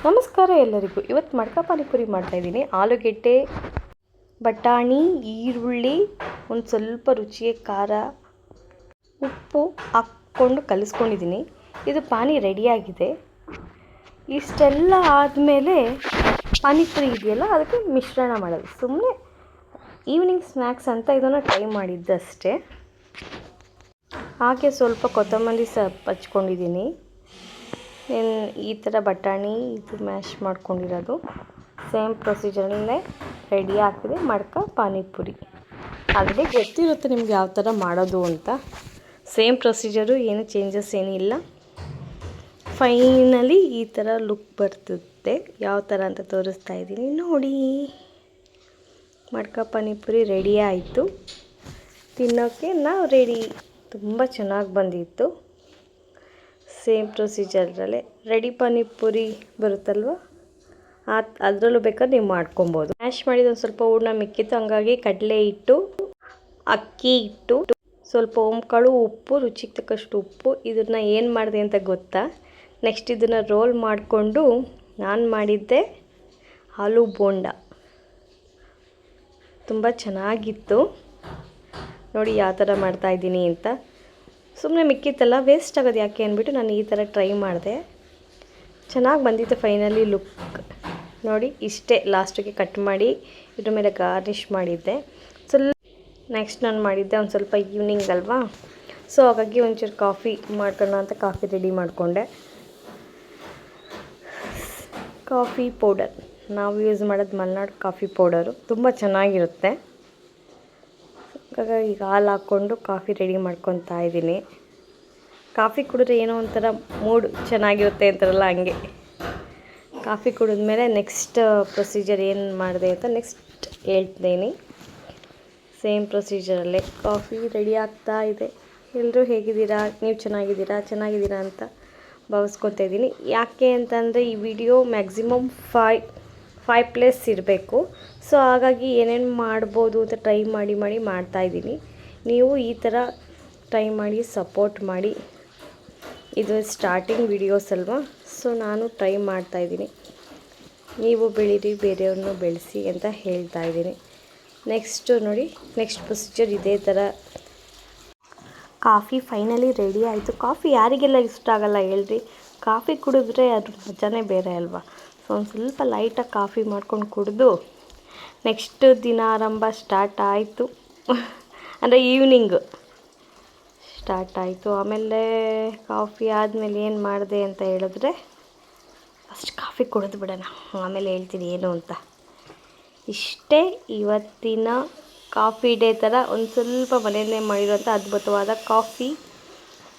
ನಮಸ್ಕಾರ ಎಲ್ಲರಿಗೂ. ಇವತ್ತು ಮಡ್ಕ ಪಾನಿಪುರಿ ಮಾಡ್ತಾಯಿದ್ದೀನಿ. ಆಲೂಗೆಡ್ಡೆ, ಬಟಾಣಿ, ಈರುಳ್ಳಿ, ಒಂದು ಸ್ವಲ್ಪ ರುಚಿಗೆ ಖಾರ, ಉಪ್ಪು ಹಾಕ್ಕೊಂಡು ಕಲಿಸ್ಕೊಂಡಿದ್ದೀನಿ. ಇದು ಪಾನಿ ರೆಡಿಯಾಗಿದೆ. ಇಷ್ಟೆಲ್ಲ ಆದಮೇಲೆ ಪಾನಿಪುರಿ ಇದೆಯಲ್ಲ ಅದಕ್ಕೆ ಮಿಶ್ರಣ ಮಾಡೋದು. ಸುಮ್ಮನೆ ಈವ್ನಿಂಗ್ ಸ್ನ್ಯಾಕ್ಸ್ ಅಂತ ಇದನ್ನು ಟ್ರೈ ಮಾಡಿದ್ದಷ್ಟೇ. ಹಾಗೆ ಸ್ವಲ್ಪ ಕೊತ್ತಂಬರಿ ಹಚ್ಕೊಂಡಿದ್ದೀನಿ. ಈ ಥರ ಬಟಾಣಿ ಇದು ಮ್ಯಾಶ್ ಮಾಡ್ಕೊಂಡಿರೋದು ಸೇಮ್ ಪ್ರೊಸೀಜರಲ್ಲೇ ರೆಡಿ ಆಗ್ತಿದೆ ಮಡ್ಕ ಪಾನಿಪುರಿ. ಆಲ್ರೆಡಿ ಗೊತ್ತಿರುತ್ತೆ ನಿಮ್ಗೆ ಯಾವ ಥರ ಮಾಡೋದು ಅಂತ. ಸೇಮ್ ಪ್ರೊಸೀಜರು, ಏನು ಚೇಂಜಸ್ ಏನಿಲ್ಲ. ಫೈನಲಿ ಈ ಥರ ಲುಕ್ ಬರ್ತಿರುತ್ತೆ. ಯಾವ ಥರ ಅಂತ ತೋರಿಸ್ತಾ ಇದ್ದೀನಿ ನೋಡಿ. ಮಡ್ಕ ಪಾನಿಪುರಿ ರೆಡಿ ಆಯಿತು, ತಿನ್ನೋಕ್ಕೆ ನಾವು ರೆಡಿ. ತುಂಬ ಚೆನ್ನಾಗಿ ಬಂದಿತ್ತು. ಸೇಮ್ ಪ್ರೊಸೀಜರಲ್ಲೇ ರೆಡಿ ಪಾನಿಪುರಿ ಬರುತ್ತಲ್ವ, ಅದರಲ್ಲೂ ಬೇಕಾದ್ರೆ ನೀವು ಮಾಡ್ಕೊಬೋದು. ಮ್ಯಾಶ್ ಮಾಡಿದ ಒಂದು ಸ್ವಲ್ಪ ಹೂರ್ಣ ಮಿಕ್ಕಿತ್ತು, ಹಂಗಾಗಿ ಕಡಲೆ ಹಿಟ್ಟು, ಅಕ್ಕಿ ಹಿಟ್ಟು, ಸ್ವಲ್ಪ ಓಂಕಾಳು, ಉಪ್ಪು, ರುಚಿಗೆ ತಕ್ಕಷ್ಟು ಉಪ್ಪು. ಇದನ್ನು ಏನು ಮಾಡಿದೆ ಅಂತ ಗೊತ್ತಾ? ನೆಕ್ಸ್ಟ್ ಇದನ್ನು ರೋಲ್ ಮಾಡಿಕೊಂಡು ನಾನು ಮಾಡಿದ್ದೆ ಆಲೂ ಬೋಂಡ. ತುಂಬ ಚೆನ್ನಾಗಿತ್ತು ನೋಡಿ ಯಾವ ಥರ ಮಾಡ್ತಾಯಿದ್ದೀನಿ ಅಂತ. ಸುಮ್ಮನೆ ಮಿಕ್ಕಿತ್ತಲ್ಲ, ವೇಸ್ಟ್ ಆಗೋದು ಯಾಕೆ ಅಂದ್ಬಿಟ್ಟು ನಾನು ಈ ಥರ ಟ್ರೈ ಮಾಡಿದೆ. ಚೆನ್ನಾಗಿ ಬಂದಿತ್ತು ಫೈನಲಿ ಲುಕ್ ನೋಡಿ. ಇಷ್ಟೇ ಲಾಸ್ಟಿಗೆ ಕಟ್ ಮಾಡಿ ಇದ್ರ ಮೇಲೆ ಗಾರ್ನಿಷ್ ಮಾಡಿದ್ದೆ. ನೆಕ್ಸ್ಟ್ ನಾನು ಮಾಡಿದ್ದೆ ಒಂದು ಸ್ವಲ್ಪ ಈವ್ನಿಂಗ್ ಅಲ್ವಾ, ಸೊ ಹಾಗಾಗಿ ಒಂಚೂರು ಕಾಫಿ ಮಾಡ್ಕೊಳ್ಳೋಣ ಅಂತ ಕಾಫಿ ರೆಡಿ ಮಾಡಿಕೊಂಡೆ. ಕಾಫಿ ಪೌಡರ್ ನಾವು ಯೂಸ್ ಮಾಡೋದು ಮಲೆನಾಡು ಕಾಫಿ ಪೌಡರು, ತುಂಬ ಚೆನ್ನಾಗಿರುತ್ತೆ. ಹಾಗಾಗಿ ಈಗ ಹಾಲು ಹಾಕ್ಕೊಂಡು ಕಾಫಿ ರೆಡಿ ಮಾಡ್ಕೊತಾ ಇದ್ದೀನಿ. ಕಾಫಿ ಕುಡಿದ್ರೆ ಏನೋ ಒಂಥರ ಮೂಡ್ ಚೆನ್ನಾಗಿರುತ್ತೆ ಅಂತಾರಲ್ಲ, ಹಂಗೆ ಕಾಫಿ ಕುಡಿದ್ಮೇಲೆ ನೆಕ್ಸ್ಟ್ ಪ್ರೊಸೀಜರ್ ಏನು ಮಾಡಿದೆ ಅಂತ ನೆಕ್ಸ್ಟ್ ಹೇಳ್ತೀನಿ. ಸೇಮ್ ಪ್ರೊಸೀಜರಲ್ಲೇ ಕಾಫಿ ರೆಡಿ ಆಗ್ತಾ ಇದೆ. ಎಲ್ಲರೂ ಹೇಗಿದ್ದೀರಾ? ನೀವು ಚೆನ್ನಾಗಿದ್ದೀರಾ ಅಂತ ಭಾವಿಸ್ಕೊತಾ ಇದ್ದೀನಿ. ಯಾಕೆ ಅಂತಂದರೆ ಈ ವಿಡಿಯೋ ಮ್ಯಾಕ್ಸಿಮಮ್ 5+ ಇರಬೇಕು. ಸೊ ಹಾಗಾಗಿ ಏನೇನು ಮಾಡ್ಬೋದು ಅಂತ ಟ್ರೈ ಮಾಡಿ ಮಾಡ್ತಾಯಿದ್ದೀನಿ. ನೀವು ಈ ಥರ ಟ್ರೈ ಮಾಡಿ ಸಪೋರ್ಟ್ ಮಾಡಿ. ಇದು ಸ್ಟಾರ್ಟಿಂಗ್ ವಿಡಿಯೋಸ್ ಅಲ್ವಾ, ಸೊ ನಾನು ಟ್ರೈ ಮಾಡ್ತಾಯಿದ್ದೀನಿ. ನೀವು ಬೆಳೀರಿ, ಬೇರೆಯವ್ರನ್ನೂ ಬೆಳೆಸಿ ಅಂತ ಹೇಳ್ತಾಯಿದ್ದೀನಿ. ನೆಕ್ಸ್ಟು ನೋಡಿ, ನೆಕ್ಸ್ಟ್ ಪ್ರೊಸೀಜರ್ ಇದೇ ಥರ. ಕಾಫಿ ಫೈನಲಿ ರೆಡಿ ಆಯಿತು. ಕಾಫಿ ಯಾರಿಗೆಲ್ಲ ಇಷ್ಟ ಆಗಲ್ಲ ಹೇಳ್ರಿ? ಕಾಫಿ ಕುಡಿದ್ರೆ ಅದ್ರ ಮಜಾನೇ ಬೇರೆ ಅಲ್ವಾ. ಸೊ ಒಂದು ಸ್ವಲ್ಪ ಲೈಟಾಗಿ ಕಾಫಿ ಮಾಡ್ಕೊಂಡು ಕುಡಿದು ನೆಕ್ಸ್ಟ್ ದಿನ ಆರಂಭ ಸ್ಟಾರ್ಟ್ ಆಯಿತು. ಅಂದರೆ ಈವ್ನಿಂಗ್ ಸ್ಟಾರ್ಟ್ ಆಯಿತು. ಆಮೇಲೆ ಕಾಫಿ ಆದಮೇಲೆ ಏನು ಮಾಡಿದೆ ಅಂತ ಹೇಳಿದ್ರೆ, ಫಸ್ಟ್ ಕಾಫಿ ಕುಡಿದು ಬಿಡೋಣ, ಆಮೇಲೆ ಹೇಳ್ತೀನಿ ಏನು ಅಂತ. ಇಷ್ಟೇ ಇವತ್ತಿನ ಕಾಫಿ ಡೇ ಥರ ಒಂದು ಸ್ವಲ್ಪ ಮನೆಯಲ್ಲೇ ಮಾಡಿರೋಂಥ ಅದ್ಭುತವಾದ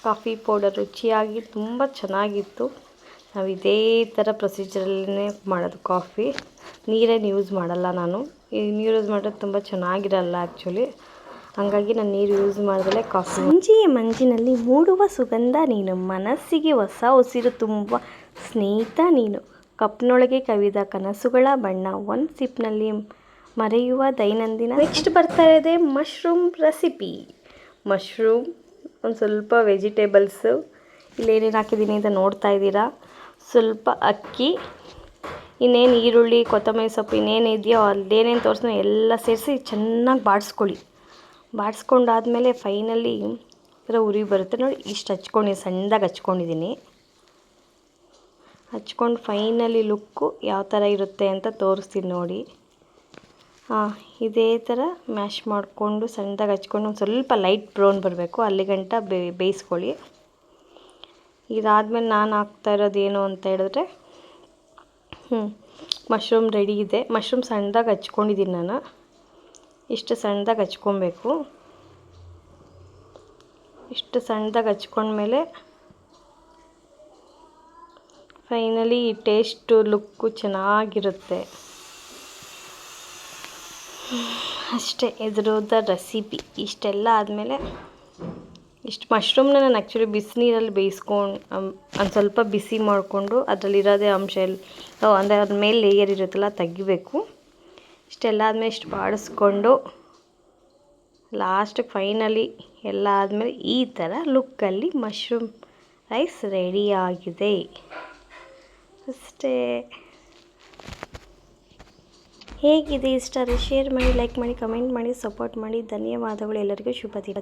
ಕಾಫಿ ಪೌಡರ್. ರುಚಿಯಾಗಿ ತುಂಬ ಚೆನ್ನಾಗಿತ್ತು. ನಾವು ಇದೇ ಥರ ಪ್ರೊಸೀಜರಲ್ಲೇ ಮಾಡೋದು ಕಾಫಿ. ನೀರೇನು ಯೂಸ್ ಮಾಡಲ್ಲ ನಾನು. ಈ ನೀರು ಯೂಸ್ ಮಾಡೋದು ತುಂಬ ಚೆನ್ನಾಗಿರಲ್ಲ ಆ್ಯಕ್ಚುಲಿ. ಹಾಗಾಗಿ ನಾನು ನೀರು ಯೂಸ್ ಮಾಡಿದ್ರೆ ಕಾಫಿ. ಮಂಜಿನಲ್ಲಿ ಮೂಡುವ ಸುಗಂಧ ನೀನು, ಮನಸ್ಸಿಗೆ ಹೊಸ ಉಸಿರು ತುಂಬುವ ಸ್ನೇಹಿತ ನೀನು, ಕಪ್ನೊಳಗೆ ಕವಿದ ಕನಸುಗಳ ಬಣ್ಣ, ಒಂದು ಸಿಪ್ನಲ್ಲಿ ಮರೆಯುವ ದೈನಂದಿನ. ನೆಕ್ಸ್ಟ್ ಬರ್ತಾ ಇದೆ ಮಶ್ರೂಮ್ ರೆಸಿಪಿ. ಮಶ್ರೂಮ್, ಒಂದು ಸ್ವಲ್ಪ ವೆಜಿಟೇಬಲ್ಸು, ಇಲ್ಲೇನೇನು ಹಾಕಿದ್ದೀನಿ ಅಂತ ನೋಡ್ತಾ ಇದ್ದೀರಾ. ಸ್ವಲ್ಪ ಅಕ್ಕಿ, ಇನ್ನೇನು ಈರುಳ್ಳಿ, ಕೊತ್ತಂಬರಿ ಸೊಪ್ಪು, ಇನ್ನೇನು ಇದೆಯೋ ಅಲ್ಲೇನೇನು ತೋರಿಸ್ನೋ ಎಲ್ಲ ಸೇರಿಸಿ ಚೆನ್ನಾಗಿ ಬಾಡಿಸ್ಕೊಂಡಾದ್ಮೇಲೆ ಫೈನಲಿ ಥರ ಉರಿ ಬರುತ್ತೆ ನೋಡಿ. ಇಷ್ಟು ಸಣ್ಣದಾಗಿ ಹಚ್ಕೊಂಡಿದ್ದೀನಿ. ಹಚ್ಕೊಂಡು ಫೈನಲಿ ಲುಕ್ಕು ಯಾವ ಥರ ಇರುತ್ತೆ ಅಂತ ತೋರಿಸ್ತೀನಿ ನೋಡಿ. ಇದೇ ಥರ ಮ್ಯಾಶ್ ಮಾಡಿಕೊಂಡು ಸಣ್ಣದಾಗಿ ಹಚ್ಕೊಂಡು ಒಂದು ಸ್ವಲ್ಪ ಲೈಟ್ ಬ್ರೌನ್ ಬರಬೇಕು, ಅಲ್ಲಿಗಂಟ ಬೇಯಿಸ್ಕೊಳ್ಳಿ. ಇದಾದಮೇಲೆ ನಾನು ಹಾಕ್ತಾ ಇರೋದೇನು ಅಂತ ಹೇಳಿದ್ರೆ, ಮಶ್ರೂಮ್ ರೆಡಿ ಇದೆ. ಮಶ್ರೂಮ್ ಸಣ್ಣದಾಗಿ ಹಚ್ಕೊಂಡಿದ್ದೀನಿ ನಾನು. ಇಷ್ಟು ಸಣ್ಣದಾಗಿ ಹಚ್ಕೊಬೇಕು. ಇಷ್ಟು ಸಣ್ಣದಾಗಿ ಹಚ್ಕೊಂಡ್ಮೇಲೆ ಫೈನಲಿ ಟೇಸ್ಟು ಲುಕ್ಕು ಚೆನ್ನಾಗಿರುತ್ತೆ. ಅಷ್ಟೇ ಇದ್ರದ್ದು ರೆಸಿಪಿ. ಇಷ್ಟೆಲ್ಲ ಆದಮೇಲೆ ಇಷ್ಟು ಮಶ್ರೂಮ್ನ ನಾನು ಆ್ಯಕ್ಚುಲಿ ಬಿಸಿನೀರಲ್ಲಿ ಬೇಯಿಸ್ಕೊಂಡು ಒಂದು ಸ್ವಲ್ಪ ಬಿಸಿ ಮಾಡಿಕೊಂಡು ಅದರಲ್ಲಿರೋದೇ ಅಂಶ ಅಂದರೆ ಅದ್ರ ಮೇಲೆ ಲೇಯರ್ ಇರುತ್ತಲ್ಲ ತೆಗಿಬೇಕು. ಇಷ್ಟೆಲ್ಲ ಆದಮೇಲೆ ಇಷ್ಟು ಬಾಡಿಸ್ಕೊಂಡು ಲಾಸ್ಟಿಗೆ ಫೈನಲಿ ಎಲ್ಲ ಆದಮೇಲೆ ಈ ಥರ ಲುಕ್ಕಲ್ಲಿ ಮಶ್ರೂಮ್ ರೈಸ್ ರೆಡಿಯಾಗಿದೆ. ಅಷ್ಟೇ. ಹೇಗಿದೆ ಇಷ್ಟ ಆದರೆ ಶೇರ್ ಮಾಡಿ, ಲೈಕ್ ಮಾಡಿ, ಕಮೆಂಟ್ ಮಾಡಿ, ಸಪೋರ್ಟ್ ಮಾಡಿ. ಧನ್ಯವಾದಗಳು. ಎಲ್ಲರಿಗೂ ಶುಭ ದಿನ.